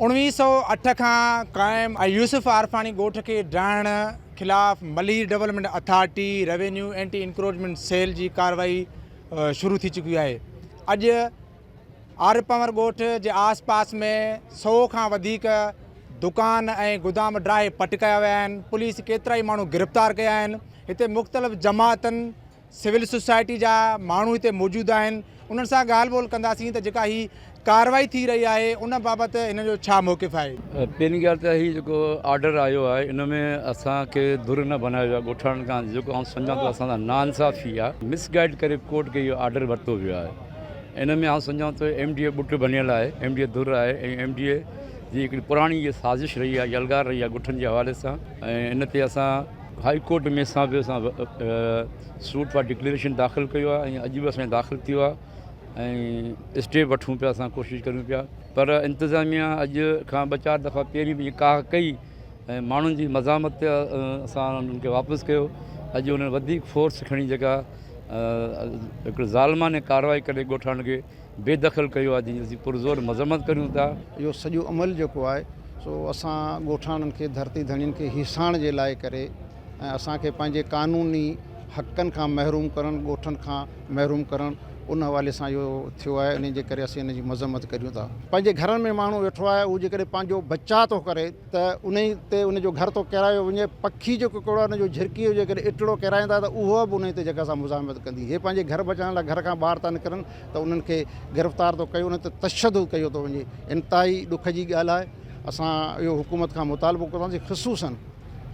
1908 खां क़ाइम यूसुफ आरफानी ॻोठ खे ढाइण ख़िलाफ़ Malir development authority revenue anti encroachment cell जी कार्रवाई शुरू थी चुकी है। अॼु आरपंवर ॻोठ जे आस पास में 100 खां वधीक दुकान ऐं गोदाम ड्राहे पट कया विया आहिनि। पुलिस केतिरा ई माण्हू गिरफ़्तार कया आहिनि। हिते मुख़्तलिफ़ जमातनि सिविल सोसाइटी जा माण्हू हिते मौजूदु आहिनि। उन्हनि सां ॻाल्हि ॿोल कंदासीं त जेका ही कार्रवाई थी रही है उन बाबति इन जो छा मौक़िफ़ है। पहिरीं ॻाल्हि त हीउ जेको ऑर्डर आयो आहे इन में असांखे धुर न बनायो आहे ॻोठाणनि खां। जेको आउं सम्झां थो असां सां नाइंसाफ़ी आहे, मिसगाइड करे कोर्ट खे इहो ऑर्डर वरितो वियो आहे। इन में आउं सम्झां थो MDA बुट बनियल आहे, MDA धुर आहे ऐं MDA जी हिकिड़ी पुराणी इहा साज़िश रही आहे, यलगार रही आहे ॻोठनि जे हवाले सां। ऐं इन ते असां हाई कोर्ट में सां बि असां सूट फॉर डिक्लेरेशन दाख़िल कयो आहे ऐं अॼु बि असांजो दाख़िल थियो आहे ऐं स्टे वठूं पिया, असां कोशिशि करूं पिया। पर इंतिज़ामिया अॼु खां 2-4 दफ़ा पहिरीं बि काह कई ऐं माण्हुनि जी मज़ामत ते असां उन्हनि खे वापसि कयो। अॼु उन्हनि वधीक फोर्स खणी जेका हिकिड़ो ज़ालिमाने कार्रवाई करे ॻोठाणनि खे बेदख़ल कयो आहे, जंहिंजी असीं पुरज़ोर मज़म्मत करियूं था। इहो सॼो अमल जेको आहे सो असां ॻोठाणनि खे धरती धणियुनि खे हिसाइण जे लाइ करे ऐं असांखे पंहिंजे क़ानूनी हक़नि खां महरूम करणु, ॻोठनि खां महरूम करणु, उन हवाले सां इहो थियो आहे। इन जे करे असीं इन जी मज़म्मत करियूं था। पंहिंजे घरनि में माण्हू वेठो आहे, उहो जेकॾहिं पंहिंजो बचाव थो करे त उन ई ते उन जो घर थो किरायो वञे। पखी जेको कहिड़ो आहे उन जो झिरकी जो जेकॾहिं इटड़ो किराईंदा त उहो बि उन ते जेका असां मुज़ामत कंदी। हे पंहिंजे घर बचाइण लाइ घर खां ॿाहिरि था निकिरनि त उन्हनि खे गिरफ़्तार थो कयो, उन ते तशदुद कयो थो वञे। इंतिहाई ॾुख जी ॻाल्हि आहे। असां इहो हुकूमत खां मुतालबो कंदासीं, ख़ुसूसन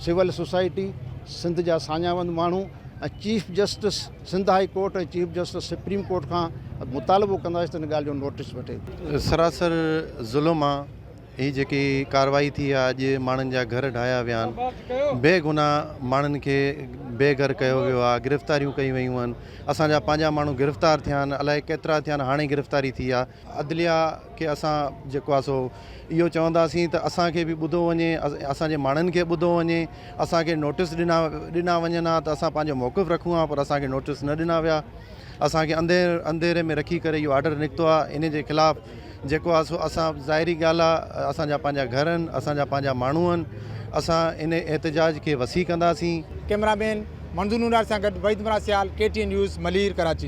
सिविल सोसाइटी, सिंध जा साञावंद माण्हू ऐं chief justice Sindh high court ऐं चीफ जस्टिस सुप्रीम कोर्ट खां मुतालबो कंदासीं त इन ॻाल्हि जो नोटिस वठे। सरासर ज़ुल्म आहे हीअ जेकी कार्रवाई थी आहे। अॼु माण्हुनि जा घर ढाया विया आहिनि, बेगुनाह माण्हुनि खे बेघर कयो वियो आहे, गिरफ़्तारियूं कयूं वयूं आहिनि। असांजा पंहिंजा माण्हू गिरफ़्तार थिया आहिनि, अलाए केतिरा थिया आहिनि, हाणे गिरफ़्तारी थी आहे। अदलिया खे असां जेको आहे सो इहो चवंदासीं त असांखे बि ॿुधो वञे, असांजे माण्हुनि खे ॿुधो वञे। असांखे नोटिस ॾिना वञनि हा त असां पंहिंजो मौक़िफ़ रखूं हा, पर असांखे नोटिस न ॾिना विया। असांखे अंधेरे में रखी करे इहो ऑर्डर निकितो आहे। इन जे ख़िलाफ़ु जेको आहे सो असां ज़ाहिरी ॻाल्हि आहे, असांजा पंहिंजा घर आहिनि, असांजा पंहिंजा माण्हू आहिनि। असां इन एहतजाज खे वसी कंदासीं। कैमरामैन मंजूर नूरार सां गॾु वहीद मरासियाल, KTN न्यूज़, मलीर, कराची।